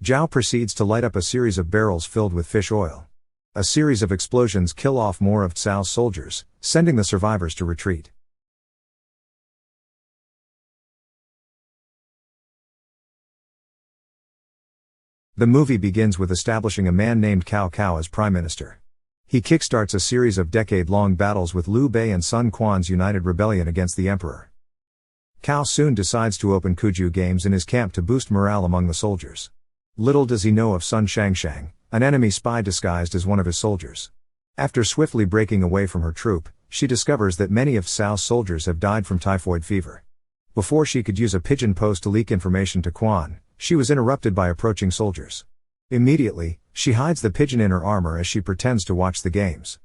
Zhao proceeds to light up a series of barrels filled with fish oil. A series of explosions kill off more of Cao's soldiers, sending the survivors to retreat. The movie begins with establishing a man named Cao Cao as prime minister. He kickstarts a series of decade-long battles with Liu Bei and Sun Quan's united rebellion against the emperor. Cao soon decides to open Kuju games in his camp to boost morale among the soldiers. Little does he know of Sun Shangshang, an enemy spy disguised as one of his soldiers. After swiftly breaking away from her troop, she discovers that many of Cao's soldiers have died from typhoid fever. Before she could use a pigeon post to leak information to Quan, she was interrupted by approaching soldiers. Immediately, she hides the pigeon in her armor as she pretends to watch the games.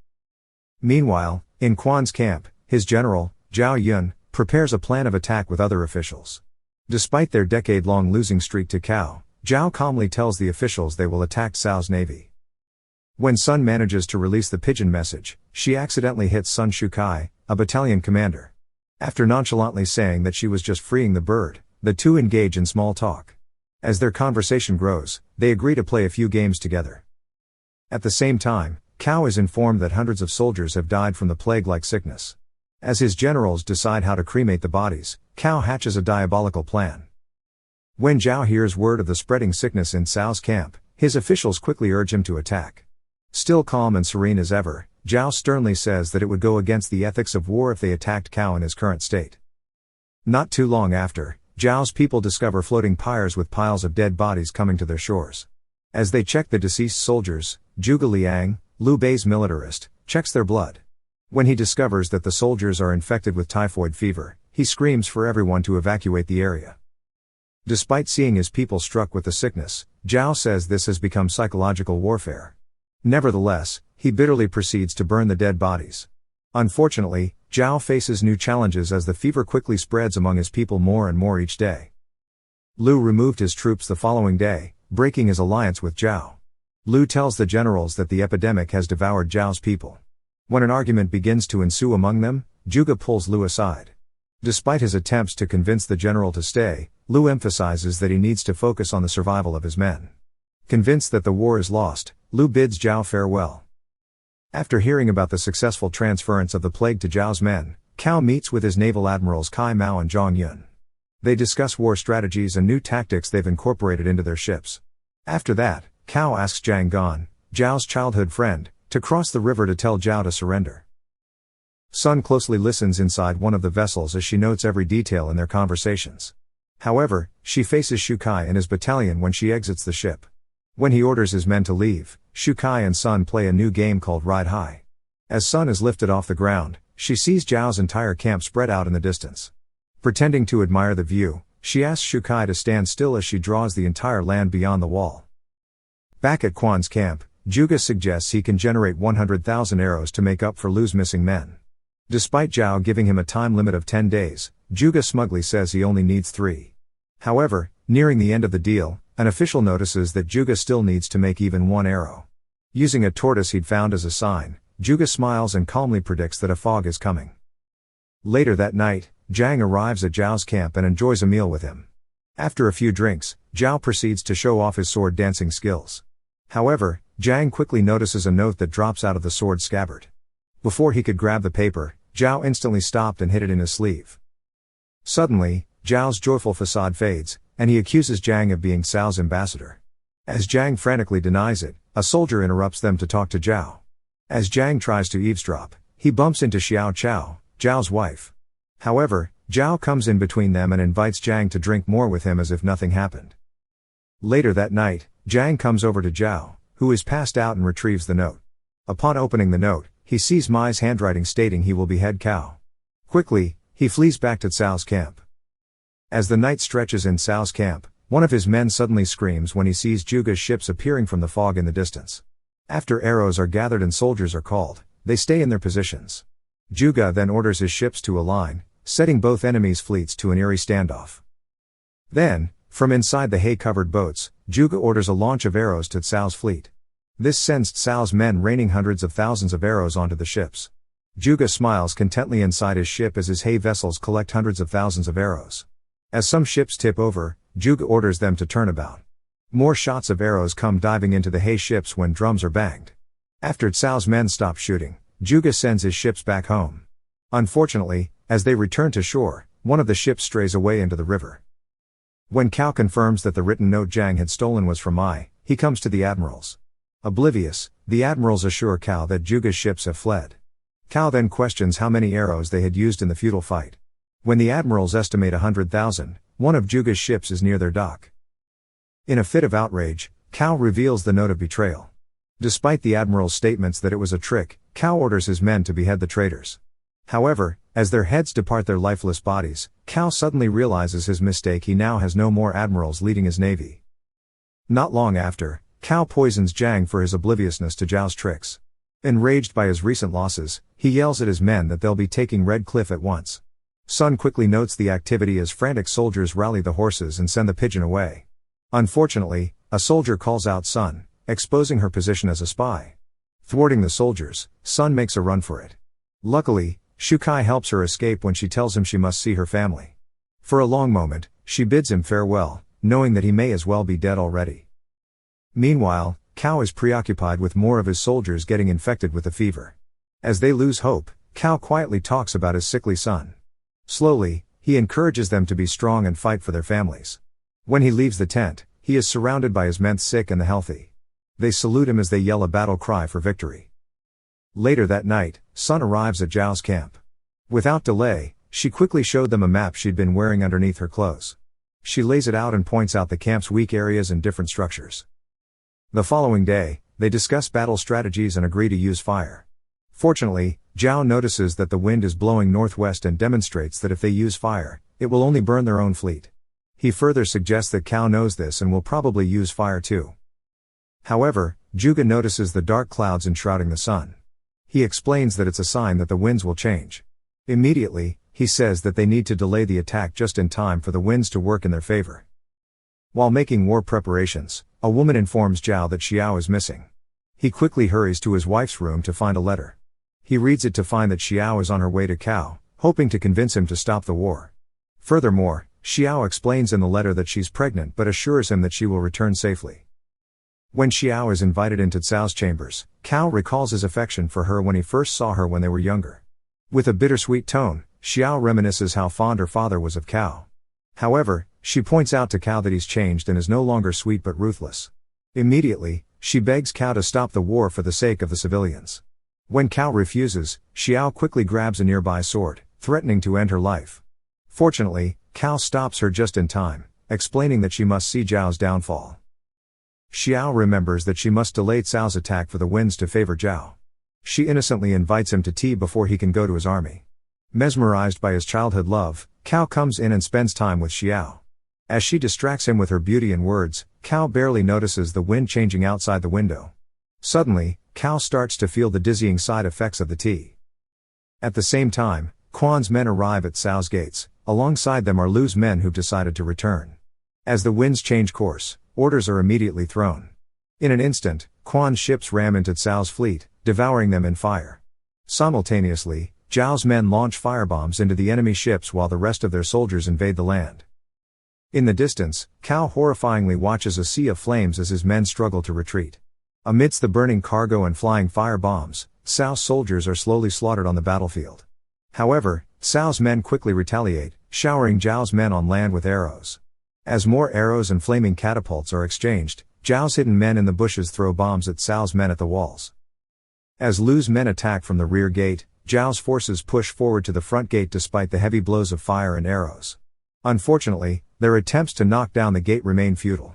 Meanwhile, in Quan's camp, his general, Zhao Yun, prepares a plan of attack with other officials. Despite their decade-long losing streak to Cao, Zhao calmly tells the officials they will attack Cao's navy. When Sun manages to release the pigeon message, she accidentally hits Sun Shukai, a battalion commander. After nonchalantly saying that she was just freeing the bird, the two engage in small talk. As their conversation grows, they agree to play a few games together. At the same time, Cao is informed that hundreds of soldiers have died from the plague-like sickness. As his generals decide how to cremate the bodies, Cao hatches a diabolical plan. When Zhao hears word of the spreading sickness in Cao's camp, his officials quickly urge him to attack. Still calm and serene as ever, Zhao sternly says that it would go against the ethics of war if they attacked Cao in his current state. Not too long after, Zhao's people discover floating pyres with piles of dead bodies coming to their shores. As they check the deceased soldiers, Zhuge Liang, Liu Bei's militarist, checks their blood. When he discovers that the soldiers are infected with typhoid fever, he screams for everyone to evacuate the area. Despite seeing his people struck with the sickness, Zhao says this has become psychological warfare. Nevertheless, he bitterly proceeds to burn the dead bodies. Unfortunately, Zhao faces new challenges as the fever quickly spreads among his people more and more each day. Liu removed his troops the following day, breaking his alliance with Zhao. Liu tells the generals that the epidemic has devoured Zhao's people. When an argument begins to ensue among them, Zhuge pulls Liu aside. Despite his attempts to convince the general to stay, Liu emphasizes that he needs to focus on the survival of his men. Convinced that the war is lost, Liu bids Zhao farewell. After hearing about the successful transference of the plague to Zhao's men, Cao meets with his naval admirals Kai Mao and Zhang Yun. They discuss war strategies and new tactics they've incorporated into their ships. After that, Cao asks Zhang Gan, Zhao's childhood friend, to cross the river to tell Zhao to surrender. Sun closely listens inside one of the vessels as she notes every detail in their conversations. However, she faces Shukai and his battalion when she exits the ship. When he orders his men to leave, Shukai and Sun play a new game called Ride High. As Sun is lifted off the ground, she sees Zhao's entire camp spread out in the distance. Pretending to admire the view, she asks Shukai to stand still as she draws the entire land beyond the wall. Back at Quan's camp, Zhuge suggests he can generate 100,000 arrows to make up for Liu's missing men. Despite Zhao giving him a time limit of 10 days, Zhuge smugly says he only needs 3. However, nearing the end of the deal, an official notices that Zhuge still needs to make even 1 arrow. Using a tortoise he'd found as a sign, Zhuge smiles and calmly predicts that a fog is coming. Later that night, Zhang arrives at Zhao's camp and enjoys a meal with him. After a few drinks, Zhao proceeds to show off his sword dancing skills. However, Zhang quickly notices a note that drops out of the sword scabbard. Before he could grab the paper, Zhao instantly stopped and hid it in his sleeve. Suddenly, Zhao's joyful facade fades, and he accuses Zhang of being Cao's ambassador. As Zhang frantically denies it, a soldier interrupts them to talk to Zhao. As Zhang tries to eavesdrop, he bumps into Xiao Chao, Zhao's wife. However, Zhao comes in between them and invites Zhang to drink more with him as if nothing happened. Later that night, Zhang comes over to Zhao, who is passed out, and retrieves the note. Upon opening the note, he sees Mai's handwriting stating he will behead Cao. Quickly, he flees back to Cao's camp. As the night stretches in Cao's camp, one of his men suddenly screams when he sees Zhuge's ships appearing from the fog in the distance. After arrows are gathered and soldiers are called, they stay in their positions. Zhuge then orders his ships to align, setting both enemies' fleets to an eerie standoff. Then, from inside the hay-covered boats, Zhuge orders a launch of arrows to Cao's fleet. This sends Cao's men raining hundreds of thousands of arrows onto the ships. Zhuge smiles contentedly inside his ship as his hay vessels collect hundreds of thousands of arrows. As some ships tip over, Zhuge orders them to turn about. More shots of arrows come diving into the He ships when drums are banged. After Cao's men stop shooting, Zhuge sends his ships back home. Unfortunately, as they return to shore, one of the ships strays away into the river. When Cao confirms that the written note Zhang had stolen was from Ai, he comes to the admirals. Oblivious, the admirals assure Cao that Zhuge's ships have fled. Cao then questions how many arrows they had used in the futile fight. When the admirals estimate 100,000, one of Zhuge's ships is near their dock. In a fit of outrage, Cao reveals the note of betrayal. Despite the admiral's statements that it was a trick, Cao orders his men to behead the traitors. However, as their heads depart their lifeless bodies, Cao suddenly realizes his mistake. He now has no more admirals leading his navy. Not long after, Cao poisons Zhang for his obliviousness to Zhao's tricks. Enraged by his recent losses, he yells at his men that they'll be taking Red Cliff at once. Sun quickly notes the activity as frantic soldiers rally the horses and send the pigeon away. Unfortunately, a soldier calls out Sun, exposing her position as a spy. Thwarting the soldiers, Sun makes a run for it. Luckily, Shukai helps her escape when she tells him she must see her family. For a long moment, she bids him farewell, knowing that he may as well be dead already. Meanwhile, Cao is preoccupied with more of his soldiers getting infected with the fever. As they lose hope, Cao quietly talks about his sickly son. Slowly, he encourages them to be strong and fight for their families. When he leaves the tent, he is surrounded by his men, sick and the healthy. They salute him as they yell a battle cry for victory. Later that night, Sun arrives at Zhao's camp. Without delay, she quickly showed them a map she'd been wearing underneath her clothes. She lays it out and points out the camp's weak areas and different structures. The following day, they discuss battle strategies and agree to use fire. Fortunately, Zhao notices that the wind is blowing northwest and demonstrates that if they use fire, it will only burn their own fleet. He further suggests that Cao knows this and will probably use fire too. However, Zhuge notices the dark clouds enshrouding the sun. He explains that it's a sign that the winds will change. Immediately, he says that they need to delay the attack just in time for the winds to work in their favor. While making war preparations, a woman informs Zhao that Xiao is missing. He quickly hurries to his wife's room to find a letter. He reads it to find that Xiao is on her way to Cao, hoping to convince him to stop the war. Furthermore, Xiao explains in the letter that she's pregnant but assures him that she will return safely. When Xiao is invited into Cao's chambers, Cao recalls his affection for her when he first saw her when they were younger. With a bittersweet tone, Xiao reminisces how fond her father was of Cao. However, she points out to Cao that he's changed and is no longer sweet but ruthless. Immediately, she begs Cao to stop the war for the sake of the civilians. When Cao refuses, Xiao quickly grabs a nearby sword, threatening to end her life. Fortunately, Cao stops her just in time, explaining that she must see Zhao's downfall. Xiao remembers that she must delay Cao's attack for the winds to favor Zhao. She innocently invites him to tea before he can go to his army. Mesmerized by his childhood love, Cao comes in and spends time with Xiao. As she distracts him with her beauty and words, Cao barely notices the wind changing outside the window. Suddenly, Cao starts to feel the dizzying side effects of the tea. At the same time, Quan's men arrive at Cao's gates. Alongside them are Lu's men who've decided to return. As the winds change course, orders are immediately thrown. In an instant, Quan's ships ram into Cao's fleet, devouring them in fire. Simultaneously, Zhao's men launch firebombs into the enemy ships while the rest of their soldiers invade the land. In the distance, Cao horrifyingly watches a sea of flames as his men struggle to retreat. Amidst the burning cargo and flying firebombs, Cao's soldiers are slowly slaughtered on the battlefield. However, Cao's men quickly retaliate, showering Zhao's men on land with arrows. As more arrows and flaming catapults are exchanged, Zhao's hidden men in the bushes throw bombs at Cao's men at the walls. As Lu's men attack from the rear gate, Zhao's forces push forward to the front gate despite the heavy blows of fire and arrows. Unfortunately, their attempts to knock down the gate remain futile.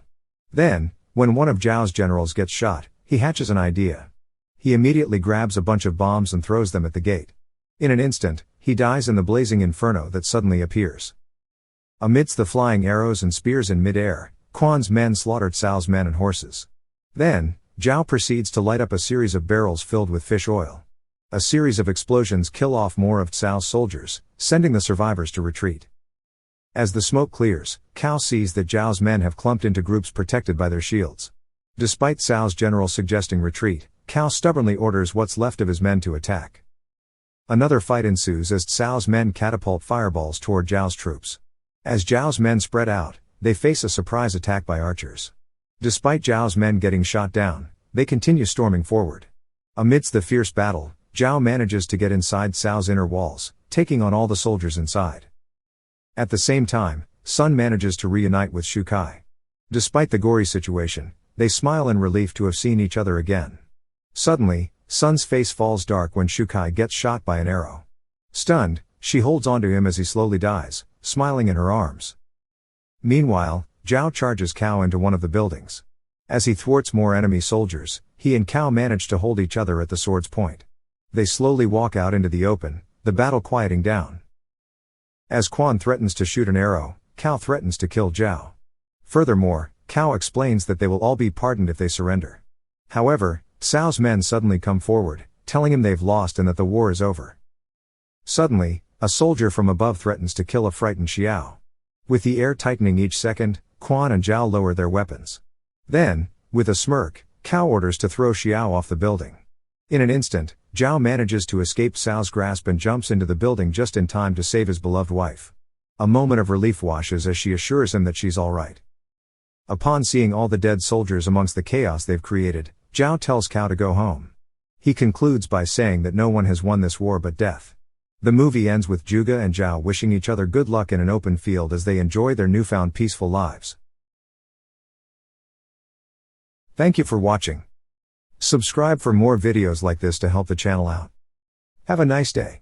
Then, when one of Zhao's generals gets shot, he hatches an idea. He immediately grabs a bunch of bombs and throws them at the gate. In an instant, he dies in the blazing inferno that suddenly appears. Amidst the flying arrows and spears in mid-air, Quan's men slaughtered Cao's men and horses. Then, Zhao proceeds to light up a series of barrels filled with fish oil. A series of explosions kill off more of Cao's soldiers, sending the survivors to retreat. As the smoke clears, Cao sees that Zhao's men have clumped into groups protected by their shields. Despite Cao's general suggesting retreat, Cao stubbornly orders what's left of his men to attack. Another fight ensues as Cao's men catapult fireballs toward Zhao's troops. As Zhao's men spread out, they face a surprise attack by archers. Despite Zhao's men getting shot down, they continue storming forward. Amidst the fierce battle, Zhao manages to get inside Cao's inner walls, taking on all the soldiers inside. At the same time, Sun manages to reunite with Shu Kai. Despite the gory situation, they smile in relief to have seen each other again. Suddenly, Sun's face falls dark when Shu Kai gets shot by an arrow. Stunned, she holds onto him as he slowly dies, smiling in her arms. Meanwhile, Zhao charges Cao into one of the buildings. As he thwarts more enemy soldiers, he and Cao manage to hold each other at the sword's point. They slowly walk out into the open, the battle quieting down. As Quan threatens to shoot an arrow, Cao threatens to kill Zhao. Furthermore, Cao explains that they will all be pardoned if they surrender. However, Cao's men suddenly come forward, telling him they've lost and that the war is over. Suddenly, a soldier from above threatens to kill a frightened Xiao. With the air tightening each second, Quan and Zhao lower their weapons. Then, with a smirk, Cao orders to throw Xiao off the building. In an instant, Zhao manages to escape Cao's grasp and jumps into the building just in time to save his beloved wife. A moment of relief washes as she assures him that she's alright. Upon seeing all the dead soldiers amongst the chaos they've created, Zhao tells Cao to go home. He concludes by saying that no one has won this war but death. The movie ends with Zhuge and Zhao wishing each other good luck in an open field as they enjoy their newfound peaceful lives. Thank you for watching. Subscribe for more videos like this to help the channel out. Have a nice day.